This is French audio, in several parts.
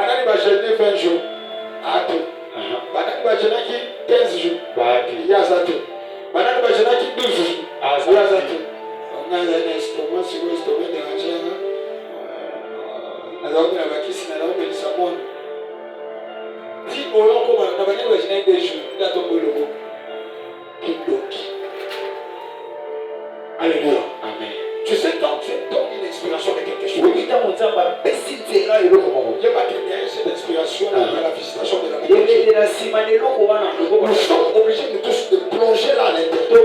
Banani va gêner 20 jours. Ato. Banani va gêner 15 jours. Yazate. Banani va gêner 12 jours. Yazate. On a un estomac, si vous estomac dérangé. On a un bakisi, on a un médicament. Si on a comme on a banani va gêner 2 jours. Il a tombé le mot. Alléluia. Amen. Tu sais quand tu donnes une inspiration de quelque chose. Il n'y a pas de lien cette inspiration à la visitation de la maison. Nous sommes obligés de tous de plonger là à l'intérieur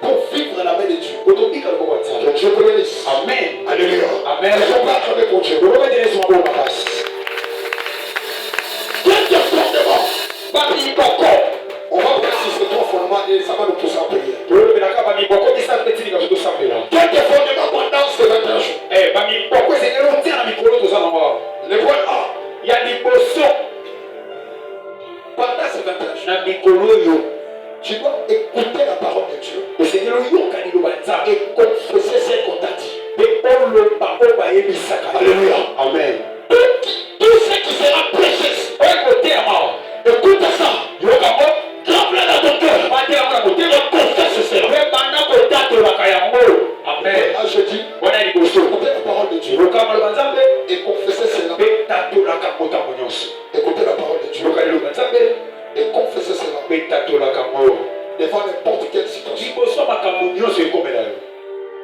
pour vivre la main de Dieu. Que Dieu vous bénisse. Amen. Alléluia. Amen. Je vais acclamer pour Dieu. Quelques fondements. On va préciser trois fondements et ça va nous pousser à prier. Quelques fondements pendant ces 21 jours. Le point A. Il y a des potions. Pendant ces 21 jours, tu dois écouter la parole de Dieu et confesser ce qu'on t'a dit. Alléluia. Amen. Tout ce qui sera prêché, écoute ça. Tremble dans ton cœur. Confesse cela. Amen. Je dis, écoutez la parole de Dieu et confessez cela. Écoutez la parole de Dieu et confessez cela. Devant n'importe quelle situation.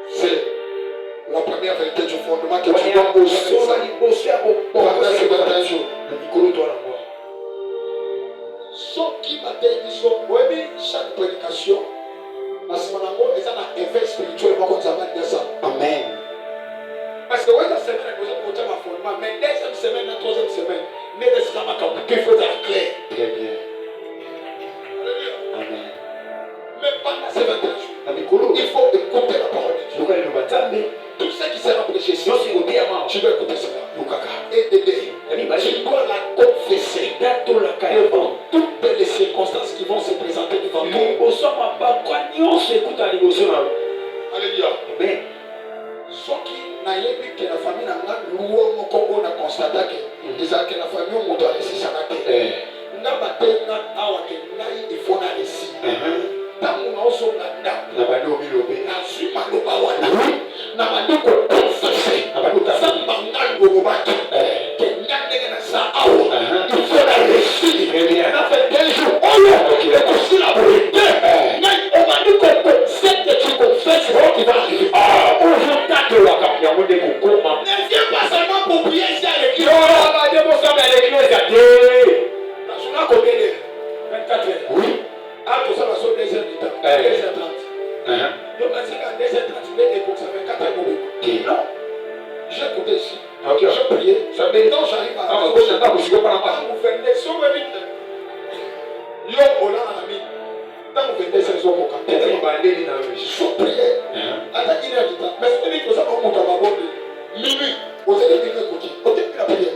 C'est la première vérité du fondement que tu dois poser pendant ces 21 jours. Ce qui m'a dit, chaque prédication, à ce moment-là, ils ont un effet spirituel. Amen. Parce que oui, la semaine, nous avons monté ma fondement, mais deuxième semaine, la troisième semaine, mais les esclaves qui faut être clair. Très bien. Alléluia. Amen. Mais pendant ces 21 jours, il faut écouter la parole de Dieu. Tout ce qui sera prêché, si tu dois écouter cela. Et tu dois la confesser devant toutes les circonstances qui vont se présenter devant toi. Alléluia. Amen. Ce qui n'a pas que la famille n'a pas loué mon corps, on a constaté que la famille a monté à l'essai. N'a pas été il faut la laisser. Tant qu'on a aussi n'a pas nommé l'obé. N'a su ma lobawana. N'a pas dit qu'on confessait. N'a pas dit qu'on s'en lobaki. Que n'a pas ça il faut la laisser. N'a fait 2 jours. Oh non, il est aussi la vérité. On m'a dit qu'on confesse que tu confesses ce qui va arriver. Ne viens pas seulement pour prier ici à l'église. On a combien d'heures? 24 heures. Oui. Ah, tout ça va sur 2h du temps. 2h30. Donc, à 2h30, tu mets des books, ça fait 4 heures. Non. J'ai écouté ici. J'ai prié. Maintenant, j'arrive à la vous venez sur le vite. Yo, on a un ami. Quand vous venez, c'est son coca. Je suis prié. Attends, 1h du temps. Mais c'est que ça va monter à ma bonne. Minuit. Vous allez venir côté. Côté de la prière.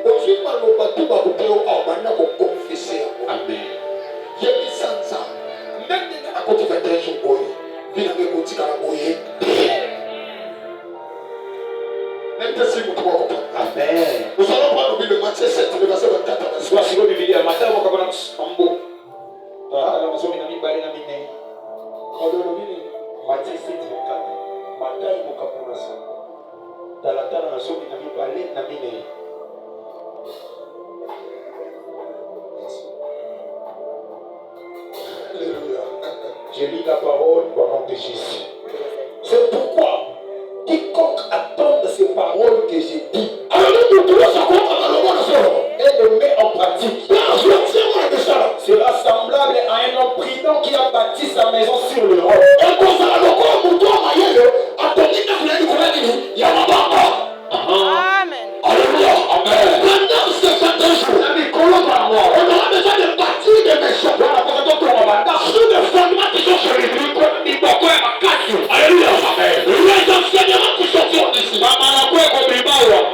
Ensuite, on va tout couper au Arbana pour confesser. Amen. Il y a des sans ça. Même à côté de 21 jours, il y a des côtés à la boyer. Même si vous pouvez comprendre. Amen. Nous allons prendre le Matthieu 7, le verset 24 à 25. Matthieu 7, 24. Je lis la parole au nom de Jésus. C'est pourquoi quiconque attend de ces paroles que j'ai dit et le met en pratique sera semblable à un homme prudent qui a bâti sa maison sur le roc. Amen. Alléluia. Amen. Pendant ces 21 jours, on aura besoin de bâtir des maisons sur des fondements qui sont sur les rues. Alléluia. Amen. Les enseignements qui sortiront d'ici.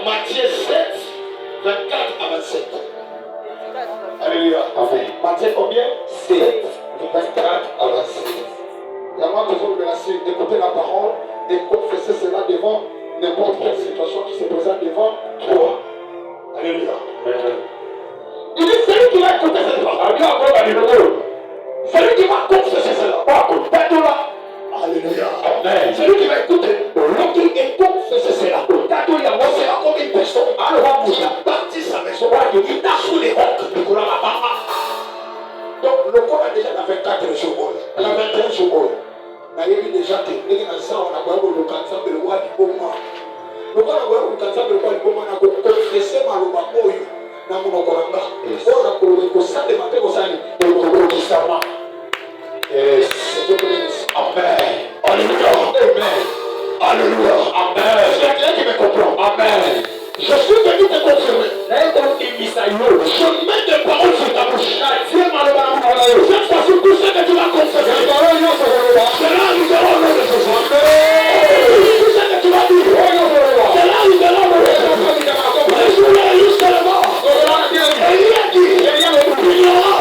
Matthieu 7, 24 à 27. Alléluia. Amen. Matthieu combien? 7, 24 à 27. Il y a moins besoin d'écouter la parole et confesser cela devant n'importe quelle situation qui se présente devant toi. une personne a bâti sa maison il a sous les rocs. Donc le corps a déjà 24 secondes, 21 secondes. Il y a déjà que les gens ont le cancer de l'oie du moment. Le corps a le cancer de l'oie du moment. On a confessé ma loi moyo. On a ça de ma paix au sein de l'Occitanie. Amen. Alléluia. Amen. Alléluia. Amen. C'est quelqu'un qui me comprend. Amen. Je suis venu te confirmer. Je mets des paroles sur ta bouche. Cette fois-ci, tout ce que tu vas confesser, cela arrivera au nom de Jésus. Tout ce que tu vas dire, cela arrivera au nom de Jésus. Les jours là, jusqu'à la mort. Elie a dit, il y aura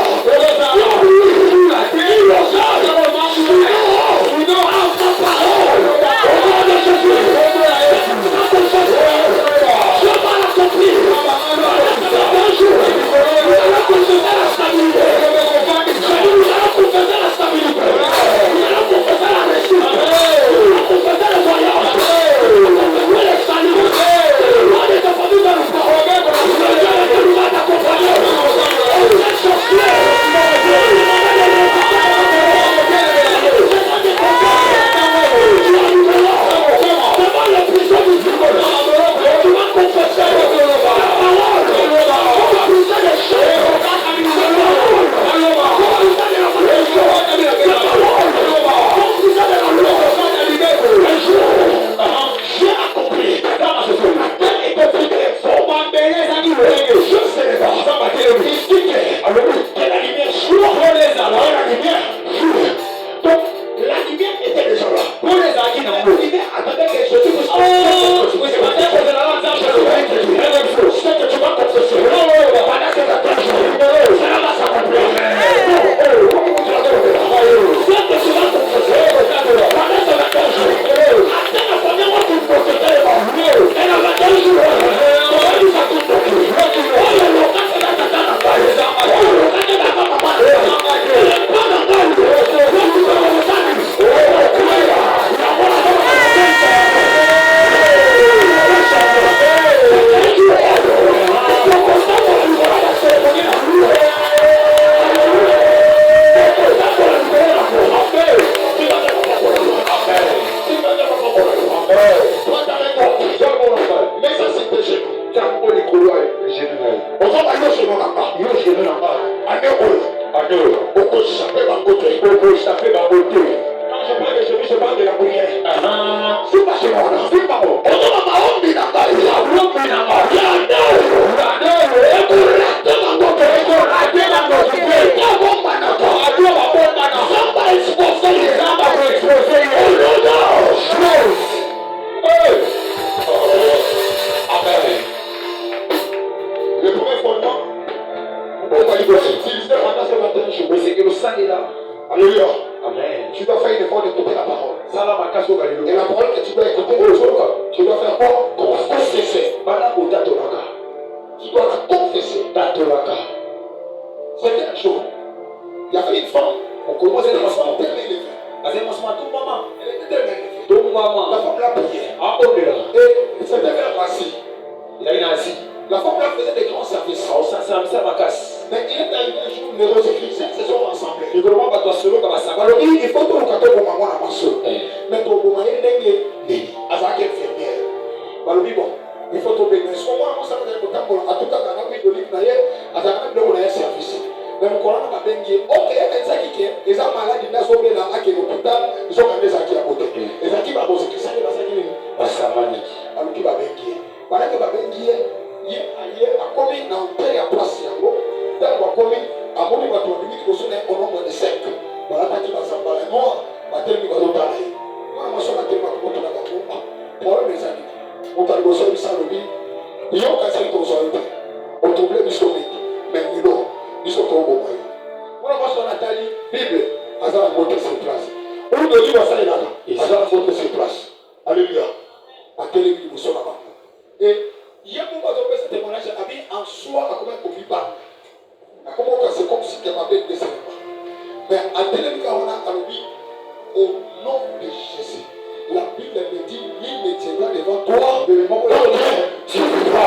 La Bible me dit, il ne tiendra devant toi, tu vivras.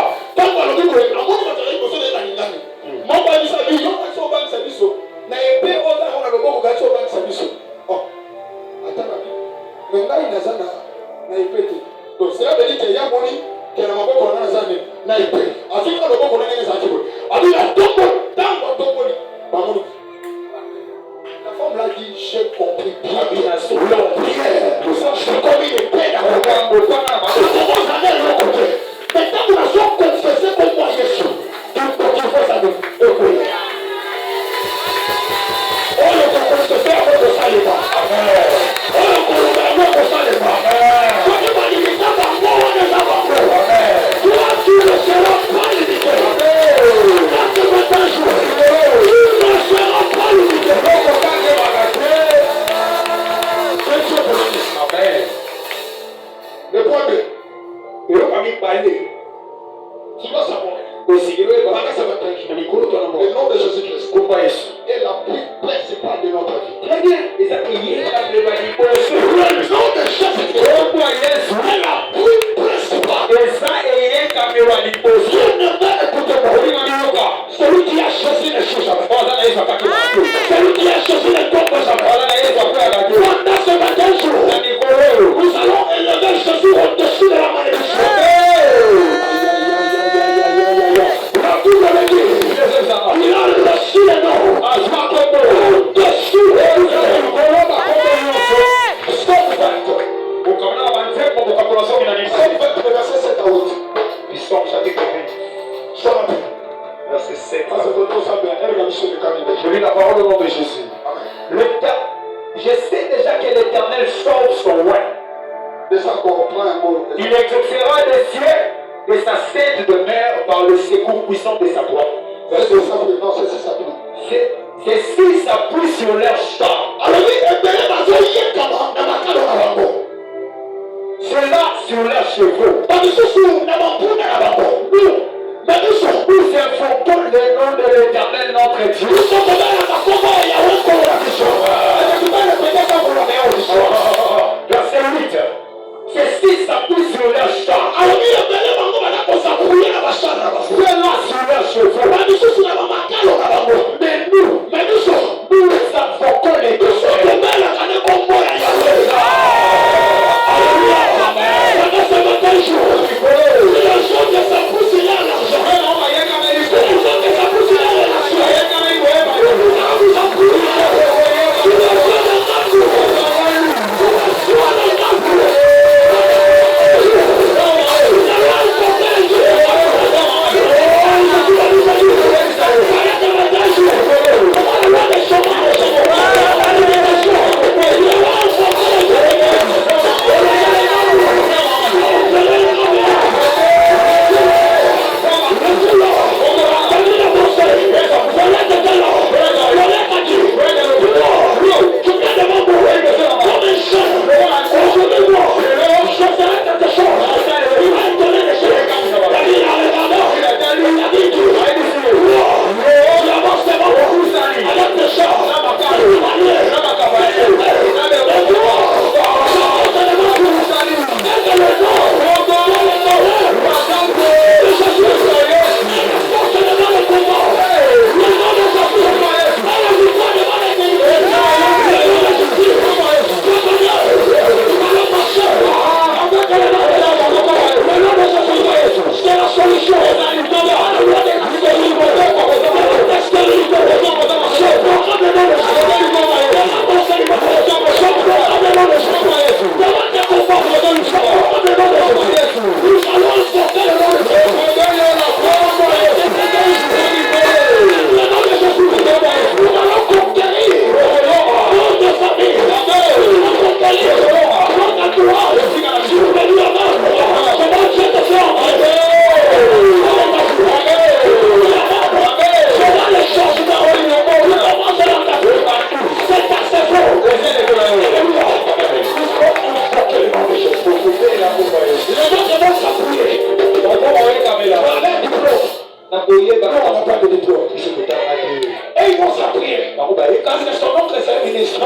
La femme l'a dit, j'ai compris. Prière, c'est comme une épée dans le cœur. Maintenant, nous avons confessé comme moi Jésus. Il faut qu'il faut ça nous écouter. Oh, le confesseur fait avec le salut. Amen. Oh, le confesseur fait avec le salut. Amen. Quand tu vas limiter par moi, on est avant toi. Amen. Toi, tu ne seras pas limité. Amen. Quand tu vas t'en jouer, tu ne seras pas limité. Amen. Le point 2. Il va pas me parler. Tu dois savoir. Le nom de Jésus-Christ est la pluie principale de notre vie. Très bien. Le nom de Jésus-Christ est la pluie principale. Celui qui a choisi les choses jamais. Celui qui a choisi les tombes jamais. Pendant ce matin jour, nous allons élever Jésus au-dessus de la malédiction. Il a reçu le nom au-dessus de verset 7 à 8. Verset 7. Je lis la parole au nom de Jésus. Je sais déjà que l'Éternel sauve son roi. Il exaucera les cieux et sa tête de mer par le secours puissant de sa voix. C'est si ça pluie sur leur champ. Cela sur leurs chevaux. Nous invoquons le nom de l'Éternel notre Dieu. Verset 8. C'est si ça pousse sur leur champ. Cela sur leurs chevaux. Mais nous invoquons les deux. Et ils vont s'appuyer. Parce que son oncle c'est un ministre.